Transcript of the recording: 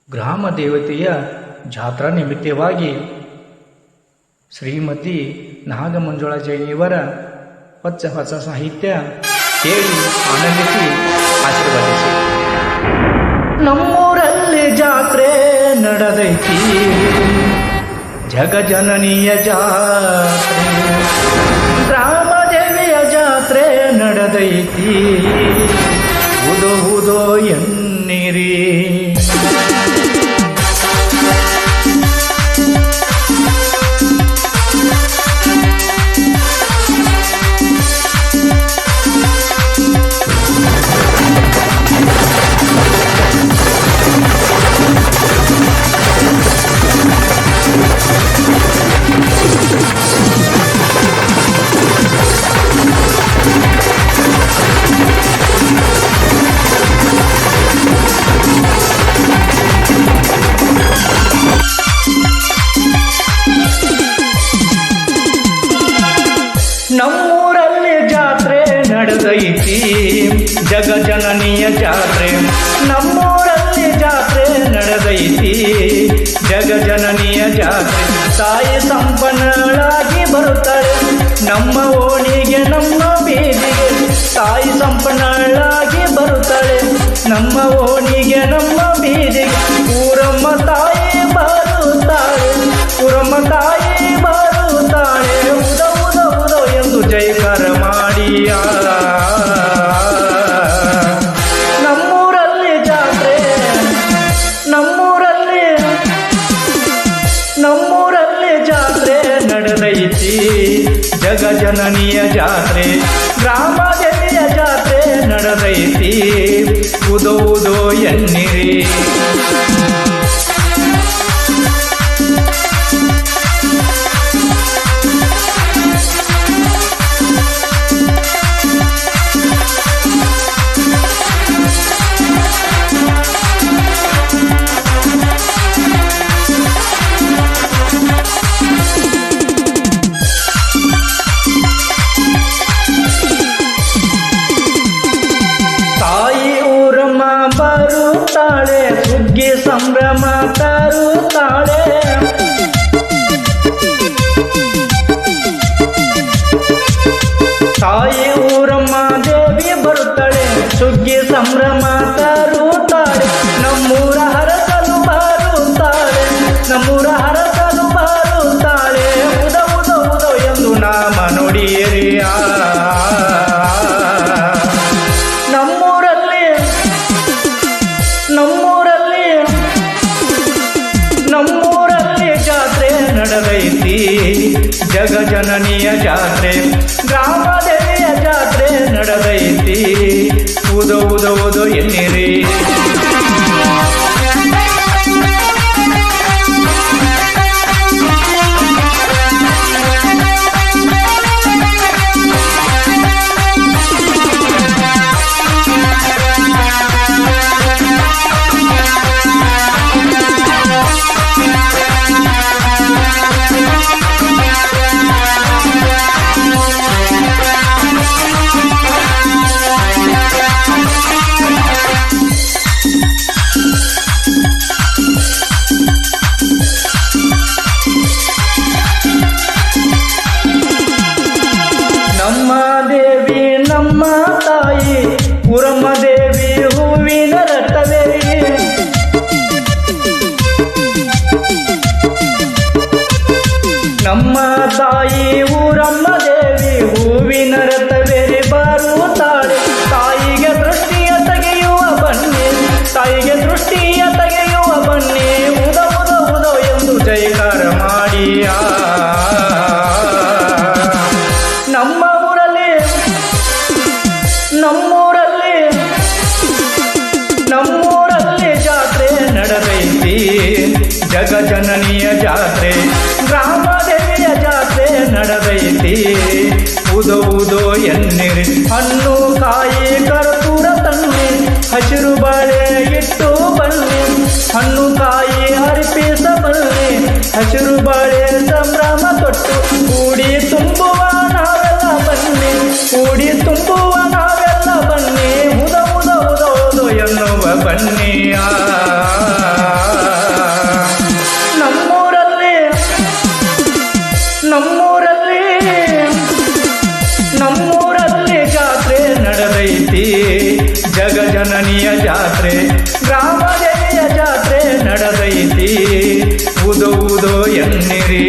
ಗ್ರಾಮ ದೇವತೆಯ ಜಾತ್ರಾ ನಿಮಿತ್ತವಾಗಿ ಶ್ರೀಮತಿ ನಾಗಮಂಜುಳಾ ಜೈನಿಯವರ ಹೊಸ ಸಾಹಿತ್ಯ ಕೇಳಿ ಆನಂದಿಸಿ ಆಶೀರ್ವದಿಸಿ. ನಮ್ಮೂರಲ್ಲಿ ಜಾತ್ರೆ ನಡೆದೈತಿ, ಜಗಜನನಿಯ ಜಾತ್ರೆ, ಗ್ರಾಮ ದೇವಿಯ ಜಾತ್ರೆ ನಡೆದೈತಿ, ಉದೋ ಉದೋ ಎನ್ನಿರಿ. ನಮ್ಮೂರಲ್ಲಿ ಜಾತ್ರೆ ನಡೆದೈತಿ, ಜಗಜನನಿಯ ಜಾತ್ರೆ. ನಮ್ಮೂರಲ್ಲಿ ಜಾತ್ರೆ ನಡೆದೈತಿ, ಜಗಜನನಿಯ ಜಾತ್ರೆ. ತಾಯಿ ಸಂಪನ್ನಳಾಗಿ ಬರುತ್ತಾಳೆ ನಮ್ಮ ಓಣಿಗೆ, ನಮ್ಮ ಬೀದಿಗೆ. ತಾಯಿ ಸಂಪನ್ನಳಾಗಿ ಬರುತ್ತಾಳೆ ನಮ್ಮ ಓಣಿಗೆ, ನಮ್ಮ ಬೀದಿಗೆ. ಊರಮ್ಮ ತಾಯಿ ಬರುತ್ತಾಳೆ, ಊರಮ್ಮ ತಾಯಿ ಬರುತ್ತಾಳೆ. ಎಂದು ಜೈಕಾರ ಮಾಡಿಯ. ನಮ್ಮೂರಲ್ಲಿ ಜಾತ್ರೆ, ನಮ್ಮೂರಲ್ಲಿ ಜಾತ್ರೆ ನಡೆದೈತಿ, ಜಗಜನನಿಯ ಜಾತ್ರೆ, ಗ್ರಾಮ ದೇವಿಯ ಜಾತ್ರೆ ನಡೆದೈತಿ, ಉದೋ ಉದೋ ಎನ್ನಿರಿ. ಬರುತ್ತಾಳೆ ಸುಗ್ಗಿ ಸಂಭ್ರಮ ತರುತ್ತಾಳೆ, ತಾಯಿ ಊರಮ್ಮ ದೇವಿ ಬರುತ್ತಾಳೆ, ಸುಗ್ಗಿ ಸಂಭ್ರಮ ತರುತ್ತಾಳೆ. ನಮ್ಮೂರ ಹರಸಲು ಬರುತ್ತಾಳೆ, ನಮ್ಮೂರ ಹರಸಲು ಬರುತ್ತಾಳೆ, ಉದ ಉದ ಉದ ಎಂದು ನಾಮ ನುಡಿಯಿರಿಯ. ನಮ್ಮೂರಲ್ಲಿ ಜಾತ್ರೆ ನಡೆದೈತಿ, ಜಗಜನನಿಯ ಜಾತ್ರೆ, ಗ್ರಾಮ ದೇವಿಯ ಜಾತ್ರೆ ನಡೆದೈತಿ, ಉದೋ ಉದೋ ಉದೋ ಎನ್ನಿರಿ. ನಮ್ಮ ದೇವಿ ನಮ್ಮ ತಾಯಿ ಊರಮ್ಮ ದೇವಿ ಹೂವಿನ ರಥವೇರಿ, ನಮ್ಮ ತಾಯಿ ಊರಮ್ಮ ದೇವಿ ಹೂವಿನ ರಥವೇರಿ ಬರುತ್ತಾಳೆ. ತಾಯಿಗೆ ದೃಷ್ಟಿಯ ತೆಗೆಯುವ ಬನ್ನಿ, ತಾಯಿಗೆ ದೃಷ್ಟಿಯ ತೆಗೆಯುವ ಬನ್ನಿ, ಉದ ಉದ ಉದ ಎಂದು ಜೈಕಾರ ಮಾಡಿಯ. ನಮ್ಮೂರಲ್ಲಿ ಜಾತ್ರೆ ನಡೆದೈತಿ, ಜಗಜನನಿಯ ಜಾತ್ರೆ, ಗ್ರಾಮ ದೇವಿಯ ಜಾತ್ರೆ ನಡೆದೈತಿ, ಉದೋ ಉದೋ ಎನ್ನಿರಿ. ಹಣ್ಣು ಕಾಯಿ ಕರ್ಪೂರ ತನ್ನಿ, ಹಸಿರು ಬಾಳೆ ಇಟ್ಟು ಬನ್ನಿ, ಹಣ್ಣು ಕಾಯಿ ಅರ್ಪಿಸ ಬನ್ನಿ, ಹಸಿರು ಬಾಳೆ ಸಂಭ್ರಮ ತೊಟ್ಟು ಕೂಡಿ ತುಂಬುವ ನಾವೆಲ್ಲ ಬನ್ನಿ, ಕೂಡಿ ತುಂಬುವ ನಾವೆಲ್ಲ ಬನ್ನಿ, ಉದ ಉದ ಉದ ಉದ ಎನ್ನುವ ಬನ್ನಿಯ. ನಮ್ಮೂರಲ್ಲಿ ಜಾತ್ರೆ ನಡೆದೈತಿ, ಜಗಜನನಿಯ ಜಾತ್ರೆ, ಗ್ರಾಮದೇವಿಯ ಜಾತ್ರೆ ನಡೆದೈತಿ. ಉದೋ ಉದೋ ಎನ್ನಿರಿ